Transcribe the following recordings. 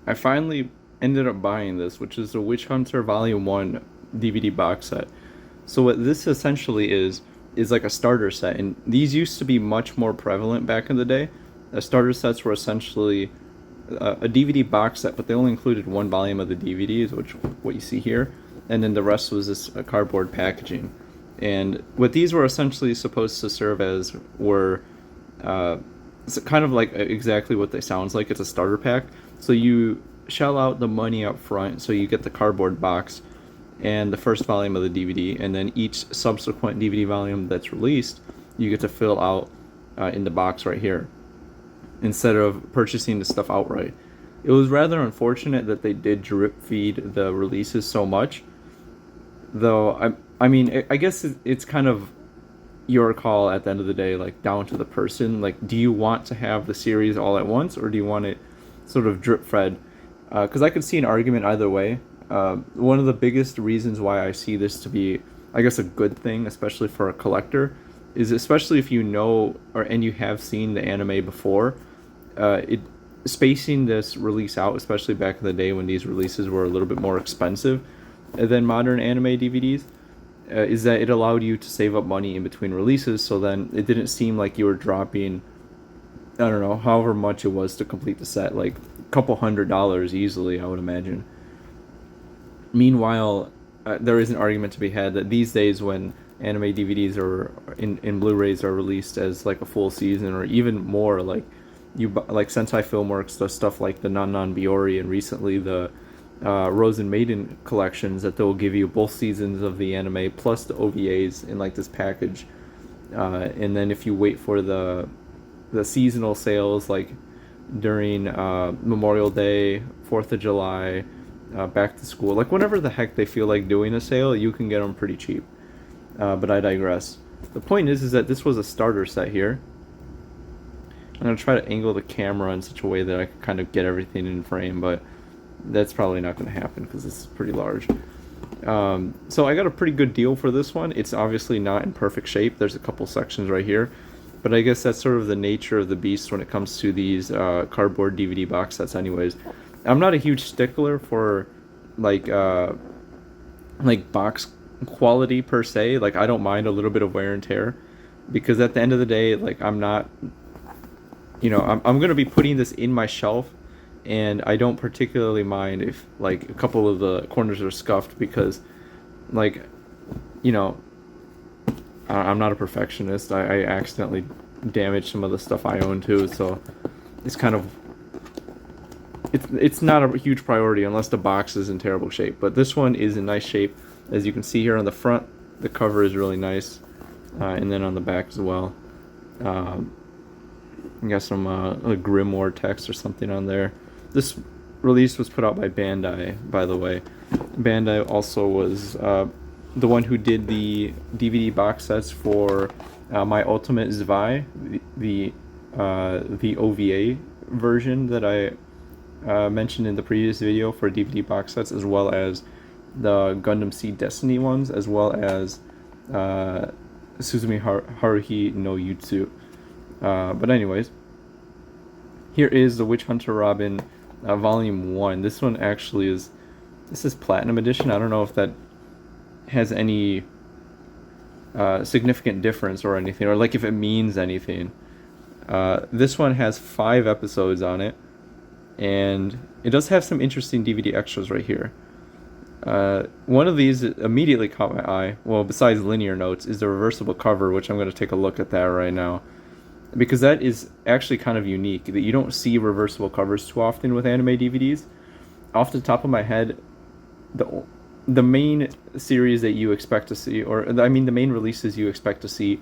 I finally ended up buying this, which is the Witch Hunter Volume 1 DVD box set. So what this essentially is like a starter set, and these used to be much more prevalent back in the day. Starter sets were essentially a DVD box set, but they only included one volume of the DVDs, which what you see here, and then the rest was this cardboard packaging. And what these were essentially supposed to serve as were it's kind of like exactly what they sounds like. It's a starter pack, so you shell out the money up front, so you get the cardboard box and the first volume of the DVD, and then each subsequent DVD volume that's released, you get to fill out in the box right here, instead of purchasing the stuff outright. It was rather unfortunate that they did drip feed the releases so much, though. I mean, I guess it's kind of your call at the end of the day, like down to the person. Like, do you want to have the series all at once, or do you want it sort of drip fed? Because I could see an argument either way. One of the biggest reasons why I see this to be, I guess, a good thing, especially for a collector, is especially if you know and you have seen the anime before, it spacing this release out, especially back in the day when these releases were a little bit more expensive than modern anime DVDs, is that it allowed you to save up money in between releases. So then it didn't seem like you were dropping, I don't know, however much it was to complete the set, like a couple $100 easily, I would imagine. Meanwhile, there is an argument to be had that these days, when anime DVDs or in Blu-rays are released as like a full season or even more, like like Sentai Filmworks does stuff like the Non Non Biori, and recently the Rose and Maiden collections, that they'll give you both seasons of the anime plus the OVAs in like this package. And then if you wait for the seasonal sales, like during Memorial Day, 4th of July, back to school, like whenever the heck they feel like doing a sale, you can get them pretty cheap. But I digress. The point is that this was a starter set here. I'm gonna try to angle the camera in such a way that I can kind of get everything in frame, but that's probably not going to happen because this is pretty large. So I got a pretty good deal for this one. It's obviously not in perfect shape. There's a couple sections right here, but I guess that's sort of the nature of the beast when it comes to these cardboard DVD box sets anyways. I'm not a huge stickler for like box quality per se. Like, I don't mind a little bit of wear and tear, because at the end of the day, like, I'm not, I'm going to be putting this in my shelf, and I don't particularly mind if like a couple of the corners are scuffed, because like, I'm not a perfectionist. I accidentally damaged some of the stuff I own too, so it's kind of, it's not a huge priority unless the box is in terrible shape. But this one is in nice shape, as you can see here on the front. The cover is really nice, and then on the back as well. You got some Grimoire text or something on there. This release was put out by Bandai, by the way. Bandai also was the one who did the DVD box sets for My Ultimate Zwei, the OVA version that I mentioned in the previous video for DVD box sets, as well as the Gundam Seed Destiny ones, as well as Suzumi Haruhi no Yutsu. But anyways, here is the Witch Hunter Robin Volume 1. This one actually this is Platinum Edition. I don't know if that has any significant difference or anything, or like if it means anything. This one has 5 episodes on it, and it does have some interesting DVD extras right here. One of these that immediately caught my eye, well, besides linear notes, is the reversible cover, which I'm going to take a look at that right now, because that is actually kind of unique, that you don't see reversible covers too often with anime DVDs. Off the top of my head, the main series that you expect to see, or I mean the main releases you expect to see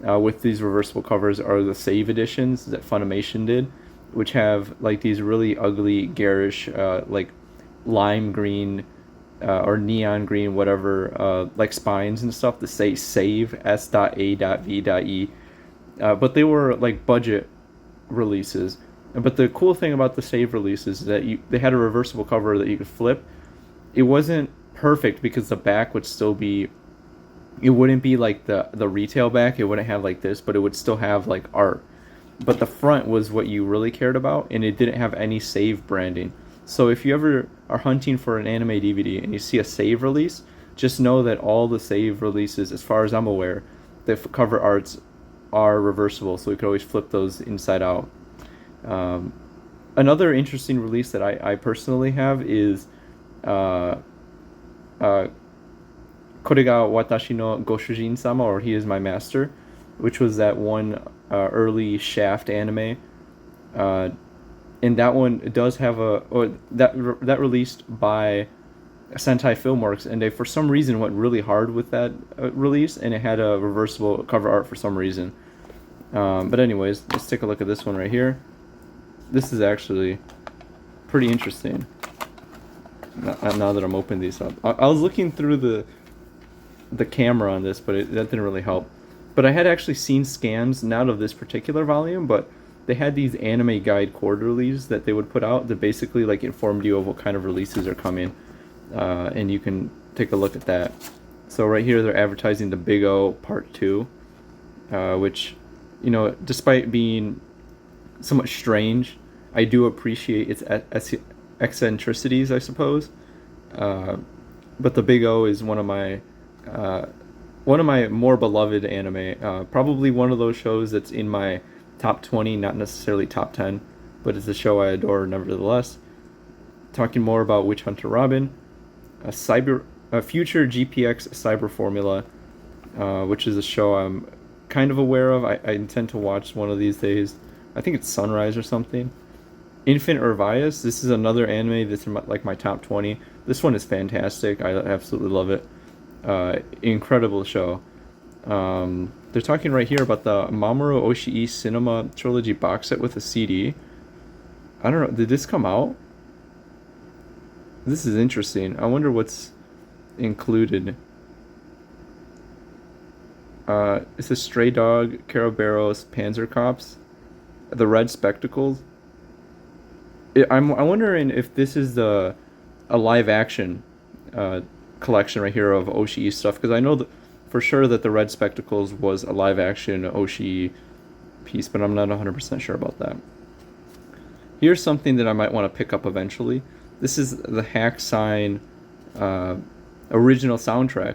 with these reversible covers, are the save editions that Funimation did, which have like these really ugly, garish, like lime green or neon green, whatever, like spines and stuff that say save S.A.V.E. But they were like budget releases. But the cool thing about the save releases is that they had a reversible cover that you could flip. It wasn't perfect because the back would still be, it wouldn't be like the retail back. It wouldn't have like this, but it would still have like art. But the front was what you really cared about, and it didn't have any save branding. So if you ever are hunting for an anime DVD and you see a save release, just know that all the save releases, as far as I'm aware, the cover arts are reversible, so we could always flip those inside out. Um, Another interesting release that I personally have is uh, uh, Kore ga watashi no goshujin-sama, or He is my master, which was that one early Shaft anime. Uh, and that one does have that released by Sentai Filmworks, and they for some reason went really hard with that release, and it had a reversible cover art for some reason. But anyways, let's take a look at this one right here. This is actually pretty interesting. Now that I'm opening these up, I was looking through the camera on this, but that didn't really help. But I had actually seen scans, not of this particular volume, but they had these anime guide quarterlies that they would put out that basically like informed you of what kind of releases are coming, and you can take a look at that. So right here they're advertising the Big O Part 2, which, you know, despite being somewhat strange, I do appreciate its eccentricities, I suppose. But the Big O is one of my more beloved anime. Probably one of those shows that's in my top 20, not necessarily top 10, but it's a show I adore nevertheless. Talking more about Witch Hunter Robin, a future GPX cyber formula, which is a show I'm kind of aware of. I intend to watch one of these days. I think it's Sunrise or something. Infant Urvias. This is another anime that's in my top 20. This one is fantastic. I absolutely love it. Incredible show. They're talking right here about the Mamoru Oshii Cinema Trilogy box set with a CD. I don't know. Did this come out? This is interesting. I wonder what's included. It's a Stray Dog, Caraberos, Panzer Cops, the Red Spectacles. I'm wondering if this is a live action collection right here of Oshii stuff, because I know that for sure that the Red Spectacles was a live action Oshii piece, but I'm not 100% sure about that. Here's something that I might want to pick up eventually. This is the Hack Sign original soundtrack.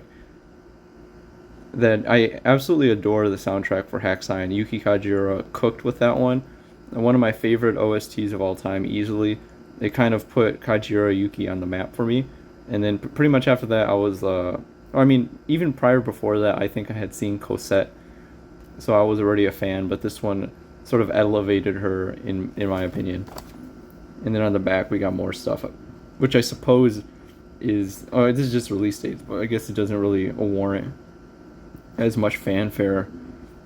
That I absolutely adore the soundtrack for Hack Sign. Yuki Kajiura cooked with that one. One of my favorite OSTs of all time, easily. It kind of put Kajiura Yuki on the map for me. And then pretty much after that, I was, I mean, even prior before that, I think I had seen Cosette. So I was already a fan, but this one sort of elevated her, in my opinion. And then on the back, we got more stuff, which I suppose is, oh, this is just release dates, but I guess it doesn't really warrant as much fanfare.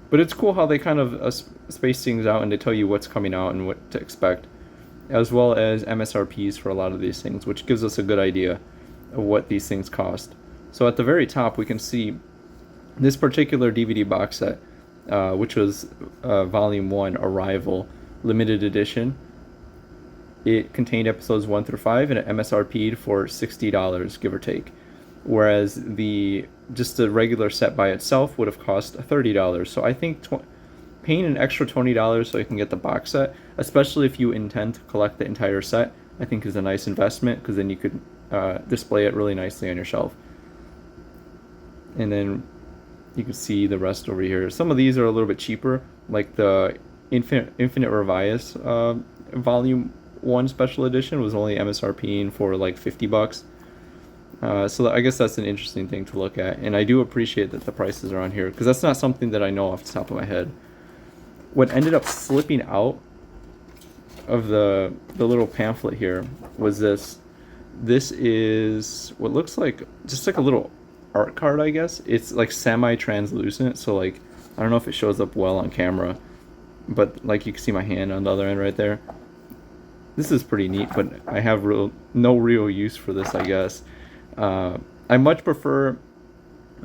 But it's cool how they kind of space things out and they tell you what's coming out and what to expect, as well as MSRPs for a lot of these things, which gives us a good idea of what these things cost. So at the very top, we can see this particular DVD box set, which was Volume 1, Arrival, limited edition. It contained episodes 1 through 5 and it MSRP'd for $60, give or take. Whereas just the regular set by itself would have cost $30. So I think paying an extra $20 so you can get the box set, especially if you intend to collect the entire set, I think is a nice investment, because then you could display it really nicely on your shelf. And then you can see the rest over here. Some of these are a little bit cheaper, like the Infinite Revias Volume 1 Special Edition was only MSRPing for like $50. So I guess that's an interesting thing to look at, and I do appreciate that the prices are on here, because that's not something that I know off the top of my head. What ended up slipping out of the little pamphlet here was this. This is what looks like just like a little art card, I guess. It's like semi-translucent, so like I don't know if it shows up well on camera, but like you can see my hand on the other end right there. This is pretty neat, but I have no real use for this, I guess. I much prefer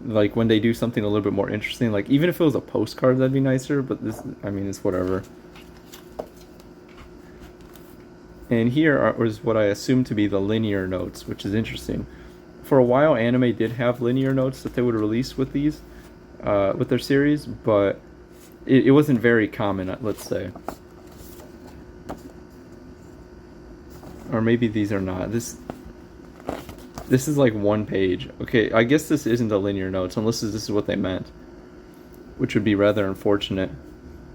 like when they do something a little bit more interesting. Like even if it was a postcard, that'd be nicer. But this, I mean, it's whatever. And here is what I assume to be the linear notes, which is interesting. For a while, anime did have linear notes that they would release with these, with their series, but it wasn't very common, let's say. Or maybe these are not. This is like one page. Okay, I guess this isn't the linear notes unless this is what they meant, which would be rather unfortunate.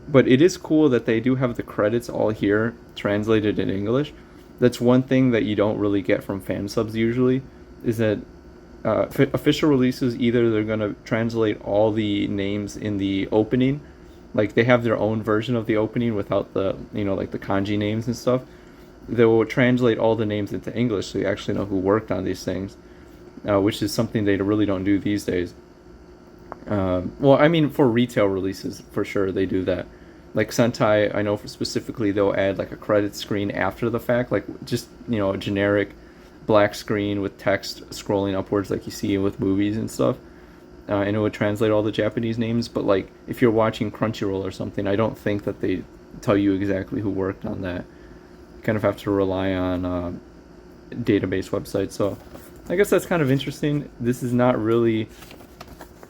But it is cool that they do have the credits all here translated in English. That's one thing that you don't really get from fan subs usually, is that official releases, either they're going to translate all the names in the opening, like they have their own version of the opening without the, like the kanji names and stuff. They will translate all the names into English so you actually know who worked on these things, which is something they really don't do these days. Well, I mean, for retail releases, for sure, they do that. Like Sentai, I know specifically they'll add like a credit screen after the fact, like just, a generic black screen with text scrolling upwards like you see with movies and stuff. And it would translate all the Japanese names, but like if you're watching Crunchyroll or something, I don't think that they tell you exactly who worked on that. You kind of have to rely on database websites. So I guess that's kind of interesting. This is not really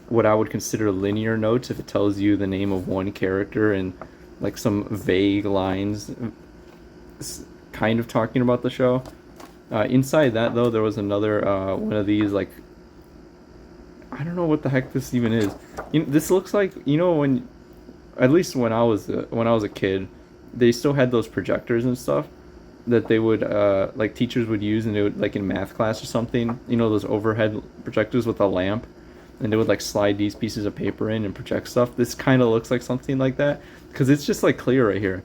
what I would consider linear notes if it tells you the name of one character and like some vague lines kind of talking about the show. Inside that though, there was another one of these, like, I don't know what the heck this even is. This looks like, when, at least when I was a kid, they still had those projectors and stuff that they would like teachers would use, and they would, like in math class or something, those overhead projectors with a lamp, and they would like slide these pieces of paper in and project stuff. This kind of looks like something like that because it's just like clear right here.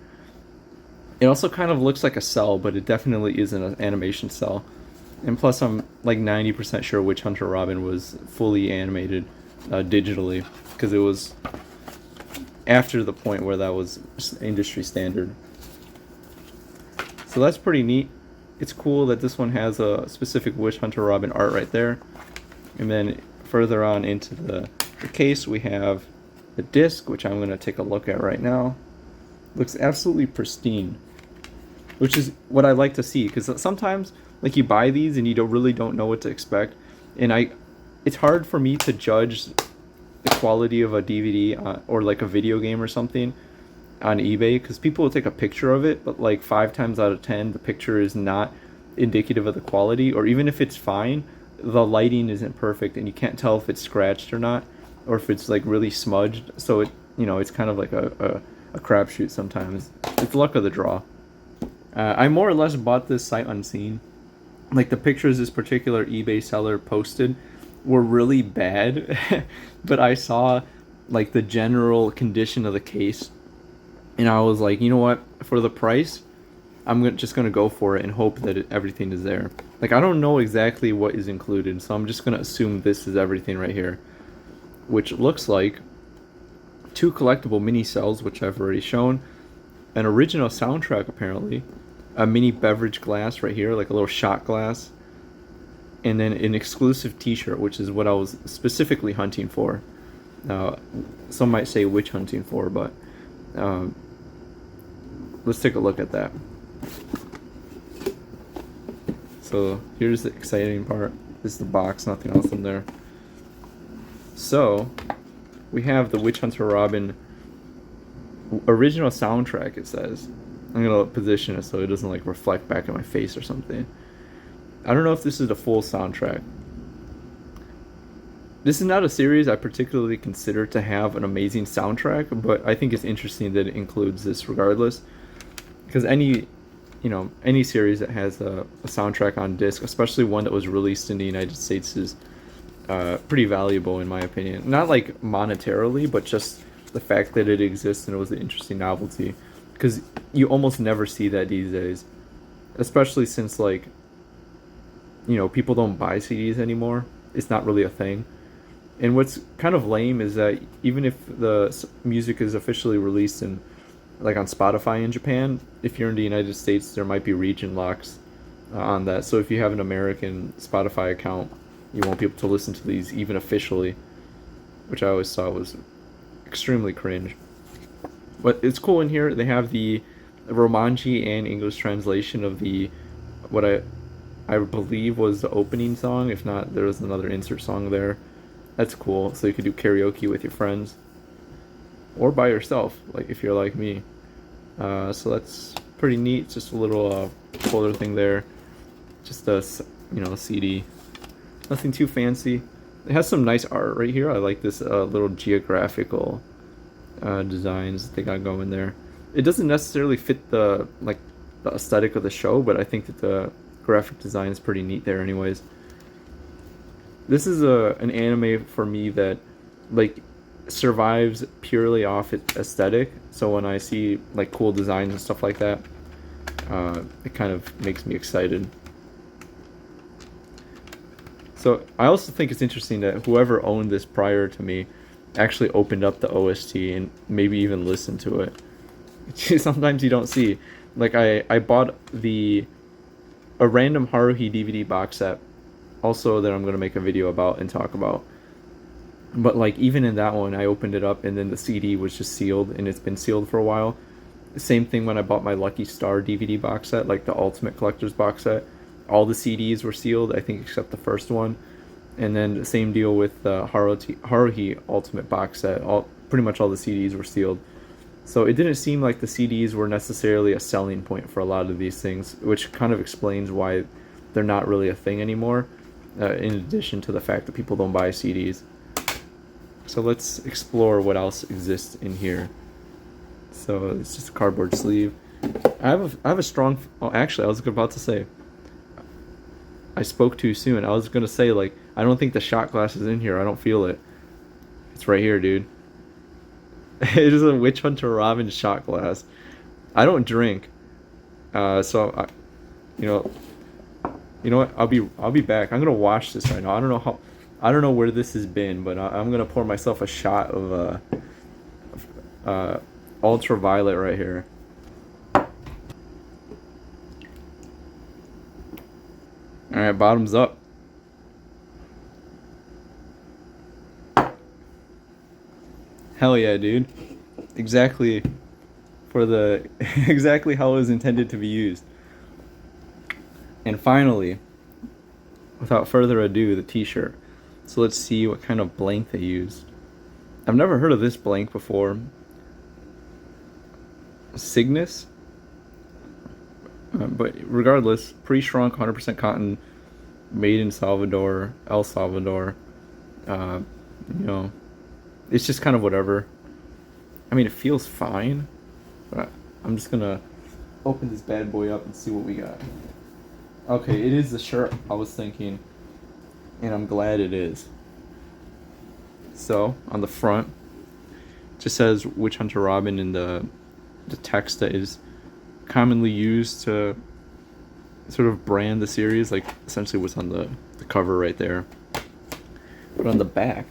It also kind of looks like a cell, but it definitely isn't an animation cell. And plus, I'm like 90% sure Witch Hunter Robin was fully animated digitally, because it was after the point where that was industry standard. So that's pretty neat. It's cool that this one has a specific Witch Hunter Robin art right there. And then further on into the case, we have the disc, which I'm going to take a look at right now. Looks absolutely pristine, which is what I like to see, because sometimes like you buy these and you don't know what to expect, and it's hard for me to judge the quality of a DVD or like a video game or something on eBay, because people will take a picture of it, but like 5 times out of 10 the picture is not indicative of the quality, or even if it's fine, the lighting isn't perfect and you can't tell if it's scratched or not, or if it's like really smudged. So it's kind of like a crapshoot sometimes. It's luck of the draw. I more or less bought this sight unseen. Like the pictures this particular eBay seller posted were really bad, but I saw like the general condition of the case, and I was like, you know what? For the price, I'm just gonna go for it and hope that everything is there. Like I don't know exactly what is included, so I'm just gonna assume this is everything right here, which looks like 2 collectible mini cells, which I've already shown, an original soundtrack apparently, a mini beverage glass right here, like a little shot glass, and then an exclusive t-shirt, which is what I was specifically hunting for. Some might say witch hunting for, but let's take a look at that. So here's the exciting part. This is the box, nothing else in there. So we have the Witch Hunter Robin original soundtrack, it says. I'm gonna position it so it doesn't like reflect back in my face or something. I don't know if this is the full soundtrack. This is not a series I particularly consider to have an amazing soundtrack, but I think it's interesting that it includes this regardless. Because any series that has a soundtrack on disc, especially one that was released in the United States, is pretty valuable in my opinion. Not like monetarily, but just the fact that it exists and it was an interesting novelty. Because you almost never see that these days, especially since like, people don't buy CDs anymore. It's not really a thing. And what's kind of lame is that even if the music is officially released in, like on Spotify in Japan, if you're in the United States, there might be region locks on that. So if you have an American Spotify account, you won't be able to listen to these even officially, which I always thought was extremely cringe. But it's cool in here. They have the Romanji and English translation of the what I believe was the opening song. If not, there was another insert song there. That's cool. So you could do karaoke with your friends or by yourself, like if you're like me. So that's pretty neat. Just a little folder thing there. Just a CD. Nothing too fancy. It has some nice art right here. I like this little geographical designs they got going there. It doesn't necessarily fit the aesthetic of the show, but I think that the graphic design is pretty neat there anyways. This is an anime for me that like survives purely off its aesthetic. So when I see like cool designs and stuff like that, it kind of makes me excited. So I also think it's interesting that whoever owned this prior to me actually opened up the OST and maybe even listened to it. Sometimes you don't see. Like I bought a random Haruhi DVD box set, also that I'm gonna make a video about and talk about. But like even in that one, I opened it up and then the CD was just sealed, and it's been sealed for a while. Same thing when I bought my Lucky Star DVD box set, like the Ultimate Collector's box set. All the CDs were sealed, I think, except the first one. And then the same deal with the Haruhi Ultimate box set. Pretty much all the CDs were sealed. So it didn't seem like the CDs were necessarily a selling point for a lot of these things, which kind of explains why they're not really a thing anymore, in addition to the fact that people don't buy CDs. So let's explore what else exists in here. So it's just a cardboard sleeve. I have a strong... Oh, actually, I was about to say... I spoke too soon. I was going to say, like, I don't think the shot glass is in here. I don't feel it. It's right here, dude. It is a Witch Hunter Robin shot glass. I don't drink. So, you know what? I'll be back. I'm going to wash this right now. I don't know where this has been, but I'm going to pour myself a shot of ultraviolet right here. Alright, bottoms up. Hell yeah, dude. Exactly for the exactly how it was intended to be used. And finally, without further ado, the t-shirt. So let's see what kind of blank they used. I've never heard of this blank before. Cygnus? But regardless, pre-shrunk 100% cotton, made in Salvador, El Salvador. It's just kind of whatever. I mean, it feels fine, but I'm just gonna open this bad boy up and see what we got. Okay, it is the shirt I was thinking, and I'm glad it is. So on the front, it just says Witch Hunter Robin in the text that is commonly used to sort of brand the series, like essentially what's on the cover right there. But on the back,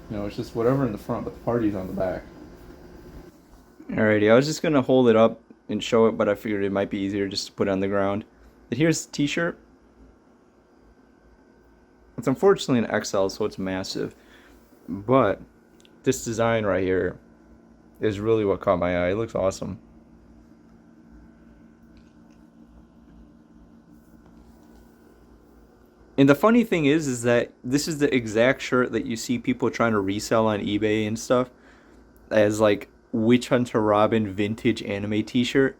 it's just whatever in the front, but the party's on the back. Alrighty, I was just gonna hold it up and show it, but I figured it might be easier just to put it on the ground. But here's the t-shirt. It's unfortunately an XL, so it's massive. But this design right here is really what caught my eye. It looks awesome. And the funny thing is that this is the exact shirt that you see people trying to resell on eBay and stuff as like Witch Hunter Robin vintage anime t-shirt.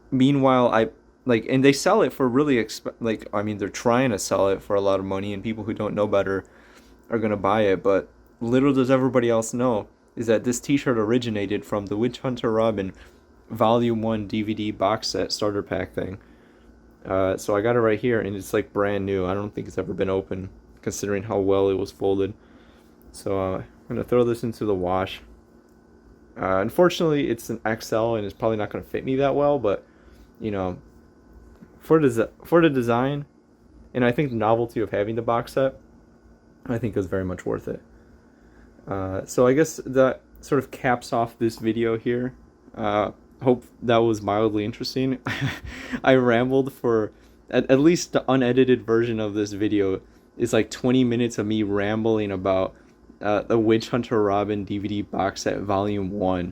Meanwhile, and they sell it for really they're trying to sell it for a lot of money, and people who don't know better are gonna buy it. But little does everybody else know is that this t-shirt originated from the Witch Hunter Robin Volume 1 DVD box set starter pack thing. So I got it right here, and it's like brand new. I don't think it's ever been opened, considering how well it was folded. So I'm going to throw this into the wash. Unfortunately, it's an XL, and it's probably not going to fit me that well, but, for the design, and I think the novelty of having the box set, I think is very much worth it. So I guess that sort of caps off this video here. Hope that was mildly interesting. I rambled for at least the unedited version of this video is like 20 minutes of me rambling about the Witch Hunter Robin DVD box set Volume 1.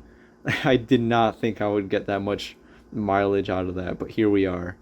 I did not think I would get that much mileage out of that, but here we are.